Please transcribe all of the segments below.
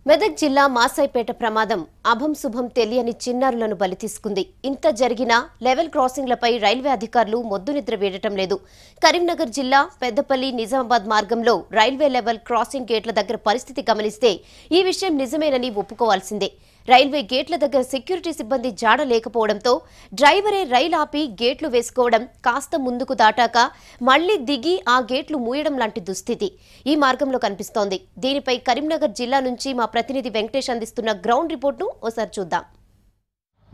మెదక్ జిల్లా మాసాయిపేట ప్రమాదం అభం శుభం తెలియని చిన్నారులను బలి తీసుకుంది. ఇంత జరిగినా లెవెల్ క్రాసింగ్లపై రైల్వే అధికారులు మొద్దునిద్ర వీడటం లేదు. కరీంనగర్ జిల్లా పెద్దపల్లి నిజామాబాద్ మార్గంలో రైల్వే లెవెల్ క్రాసింగ్ గేట్ల దగ్గర పరిస్థితి గమనిస్తే ఈ విషయం నిజమేనని ఒప్పుకోవాల్సిందే. రైల్వే గేట్ల దగ్గర సెక్యూరిటీ సిబ్బంది జాడ లేకపోవడంతో డ్రైవరే రైలు ఆపి గేట్లు వేసుకోవడం, కాస్త ముందుకు దాటాక మళ్లీ దిగి ఆ గేట్లు మూయడం లాంటి దుస్థితి ఈ మార్గంలో కనిపిస్తోంది. దీనిపై కరీంనగర్ జిల్లా నుంచి మా ప్రతినిధి వెంకటేష్ అందిస్తున్న గ్రౌండ్ రిపోర్ట్ను ఓసారి చూద్దాం.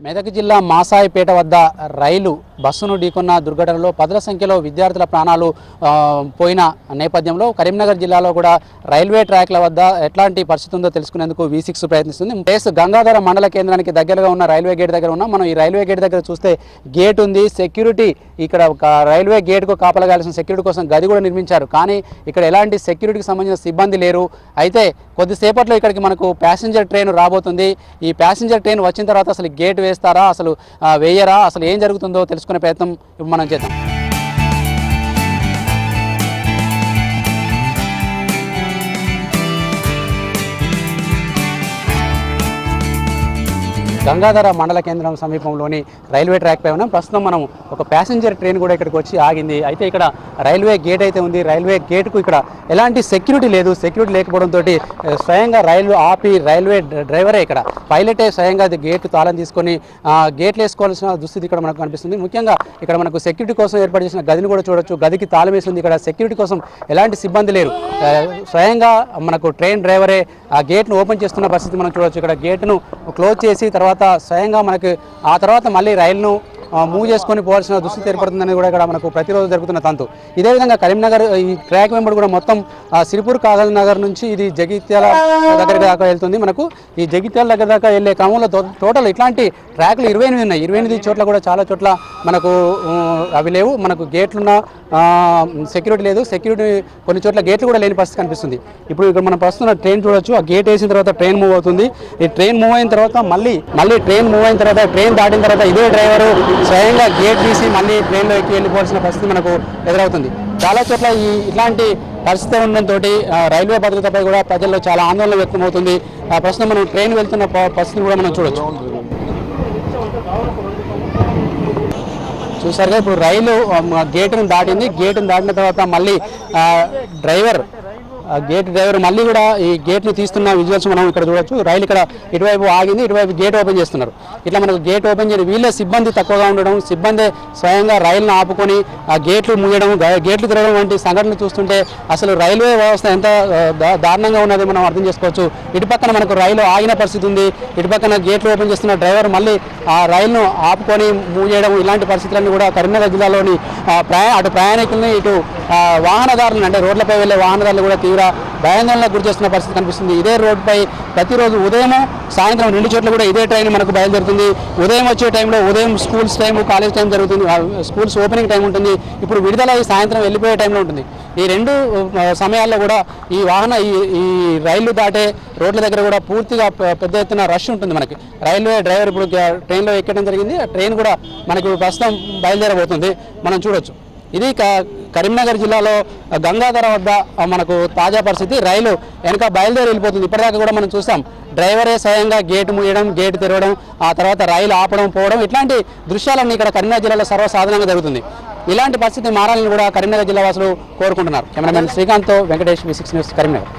మెదక్ జిల్లా మాసాయిపేట వద్ద రైలు బస్సును ఢీకొన్న దుర్ఘటనలో పదుల సంఖ్యలో విద్యార్థుల ప్రాణాలు పోయిన నేపథ్యంలో కరీంనగర్ జిల్లాలో కూడా రైల్వే ట్రాక్ల వద్ద ఎట్లాంటి పరిస్థితి ఉందో తెలుసుకునేందుకు V6 ప్రయత్నిస్తుంది. ప్లేస్ గంగాధర మండల కేంద్రానికి దగ్గరగా ఉన్న రైల్వే గేట్ దగ్గర ఉన్నాం. మనం ఈ రైల్వే గేట్ దగ్గర చూస్తే గేట్ ఉంది, సెక్యూరిటీ ఇక్కడ రైల్వే గేట్కు కాపలాగాల్సిన సెక్యూరిటీ కోసం గది కూడా నిర్మించారు. కానీ ఇక్కడ ఎలాంటి సెక్యూరిటీకి సంబంధించిన సిబ్బంది లేరు. అయితే కొద్దిసేపట్లో ఇక్కడికి మనకు ప్యాసింజర్ ట్రైన్ రాబోతుంది. ఈ ప్యాసింజర్ ట్రైన్ వచ్చిన తర్వాత అసలు గేట్ వేస్తారా, అసలు వేయరా, అసలు ఏం జరుగుతుందో తెలుసుకునే ప్రయత్నం ఇప్పుడు మనం చేద్దాం. గంగాధర మండల కేంద్రం సమీపంలోని రైల్వే ట్రాక్ పై ఉన్నాం. ప్రస్తుతం మనం ఒక ప్యాసింజర్ ట్రైన్ కూడా ఇక్కడికి వచ్చి ఆగింది. అయితే ఇక్కడ రైల్వే గేట్ అయితే ఉంది. రైల్వే గేట్కు ఇక్కడ ఎలాంటి సెక్యూరిటీ లేదు. సెక్యూరిటీ లేకపోవడంతో స్వయంగా రైలు ఆపి రైల్వే డ్రైవరే ఇక్కడ పైలటే స్వయంగా గేట్ తాళం తీసుకొని గేట్లు వేసుకోవాల్సిన దుస్థితి ఇక్కడ మనకు కనిపిస్తుంది. ముఖ్యంగా ఇక్కడ మనకు సెక్యూరిటీ కోసం ఏర్పాటు చేసిన గదిని కూడా చూడొచ్చు. గదికి తాళం వేసింది. ఇక్కడ సెక్యూరిటీ కోసం ఎలాంటి సిబ్బంది లేరు. స్వయంగా మనకు ట్రైన్ డ్రైవరే ఆ గేట్ను ఓపెన్ చేస్తున్న పరిస్థితి మనం చూడొచ్చు. ఇక్కడ గేట్ను క్లోజ్ చేసి తర్వాత స్వయంగా మనకు ఆ తర్వాత మళ్ళీ రైలును మూవ్ చేసుకొని పోవాల్సిన దుస్థితి ఏర్పడుతుందని కూడా ఇక్కడ మనకు ప్రతిరోజు జరుగుతున్న తంతు. ఇదే విధంగా కరీంనగర్ ఈ ట్రాక్ వెంబడి కూడా మొత్తం సిరిపూర్ కాగజ్ నగర్ నుంచి ఇది జగిత్యాల దగ్గర దాకా వెళ్తుంది. మనకు ఈ జగిత్యాల దగ్గర దాకా వెళ్ళే క్రమంలో టోటల్ ఇట్లాంటి ట్రాక్లు 28 ఉన్నాయి. 28 చోట్ల కూడా చాలా చోట్ల మనకు అవి లేవు. మనకు గేట్లున్న సెక్యూరిటీ లేదు. సెక్యూరిటీ కొన్ని చోట్ల గేట్లు కూడా లేని పరిస్థితి కనిపిస్తుంది. ఇప్పుడు ఇక్కడ మనం ప్రస్తుతం ట్రైన్ చూడొచ్చు. ఆ గేట్ వేసిన తర్వాత ట్రైన్ మూవ్ అవుతుంది. ఈ ట్రైన్ మూవ్ అయిన తర్వాత మళ్ళీ ట్రైన్ మూవ్ అయిన తర్వాత ట్రైన్ దాటిన తర్వాత ఇదే డ్రైవరు స్వయంగా గేట్ తీసి మళ్ళీ ట్రైన్లో ఎక్కి వెళ్ళిపోవాల్సిన పరిస్థితి మనకు ఎదురవుతుంది. చాలా చోట్ల ఇట్లాంటి పరిస్థితి ఉండడంతో రైల్వే భద్రతపై కూడా ప్రజల్లో చాలా ఆందోళన వ్యక్తమవుతుంది. ప్రస్తుతం మనం ట్రైన్ వెళ్తున్న పరిస్థితిని కూడా మనం చూడొచ్చు. చూసారుగా ఇప్పుడు రైలు గేటును దాటింది. గేటును దాటిన తర్వాత మళ్ళీ గేట్ డ్రైవర్ మళ్ళీ కూడా ఈ గేట్ను తీస్తున్న విజువల్స్ మనం ఇక్కడ చూడొచ్చు. రైలు ఇక్కడ ఇటువైపు ఆగింది, ఇటువైపు గేట్ ఓపెన్ చేస్తున్నారు. ఇట్లా మనకు గేట్ ఓపెన్ చేయడం, వీళ్ళే సిబ్బంది తక్కువగా ఉండడం, సిబ్బంది స్వయంగా రైలును ఆపుకొని ఆ గేట్లు మూయడం, గేట్లు తిరగడం వంటి సంఘటనలు చూస్తుంటే అసలు రైల్వే వ్యవస్థ ఎంత దారుణంగా ఉన్నది మనం అర్థం చేసుకోవచ్చు. ఇటుపక్కన మనకు రైలు ఆగిన పరిస్థితి ఉంది. ఇటుపక్కన గేట్లు ఓపెన్ చేస్తున్న డ్రైవర్ మళ్ళీ ఆ రైలును ఆపుకొని మూవ్ చేయడం, ఇలాంటి పరిస్థితులన్నీ కూడా కరీంనగర్ జిల్లాలోని అటు ప్రయాణికుల్ని ఇటు వాహనదారులను అంటే రోడ్లపై వెళ్లే వాహనదారులు కూడా తీవ్ర భయాందోళనకు గురి చేస్తున్న పరిస్థితి కనిపిస్తుంది. ఇదే రోడ్డుపై ప్రతిరోజు ఉదయం సాయంత్రం 2 చోట్ల కూడా ఇదే ట్రైన్ మనకు బయలుదేరుతుంది. ఉదయం వచ్చే టైంలో ఉదయం స్కూల్స్ టైం, కాలేజ్ టైం జరుగుతుంది. స్కూల్స్ ఓపెనింగ్ టైం ఉంటుంది. ఇప్పుడు విడుదల సాయంత్రం వెళ్ళిపోయే టైంలో ఉంటుంది. ఈ 2 సమయాల్లో కూడా ఈ రైళ్లు దాటే రోడ్ల దగ్గర కూడా పూర్తిగా పెద్ద ఎత్తున రష్ ఉంటుంది. మనకి రైల్వే డ్రైవర్ ఇప్పుడు ట్రైన్లో ఎక్కడం జరిగింది. ఆ ట్రైన్ కూడా మనకి ప్రస్తుతం బయలుదేరబోతుంది. మనం చూడొచ్చు. ఇది కరీంనగర్ జిల్లాలో గంగాధర వద్ద మనకు తాజా పరిస్థితి. రైలు వెనక బయలుదేరి వెళ్ళిపోతుంది. ఇప్పటిదాకా కూడా మనం చూసాం డ్రైవరే స్వయంగా గేటు మూయడం, గేటు తెరవడం, ఆ తర్వాత రైలు ఆపడం, పోవడం, ఇట్లాంటి దృశ్యాలన్నీ ఇక్కడ కరీంనగర్ జిల్లాలో సర్వసాధారణంగా జరుగుతుంది. ఇలాంటి పరిస్థితి మారాలని కూడా కరీంనగర్ జిల్లా వాసులు కోరుకుంటున్నారు. కెమెరామెన్ శ్రీకాంత్తో వెంకటేష్, V6 న్యూస్, కరీంనగర్.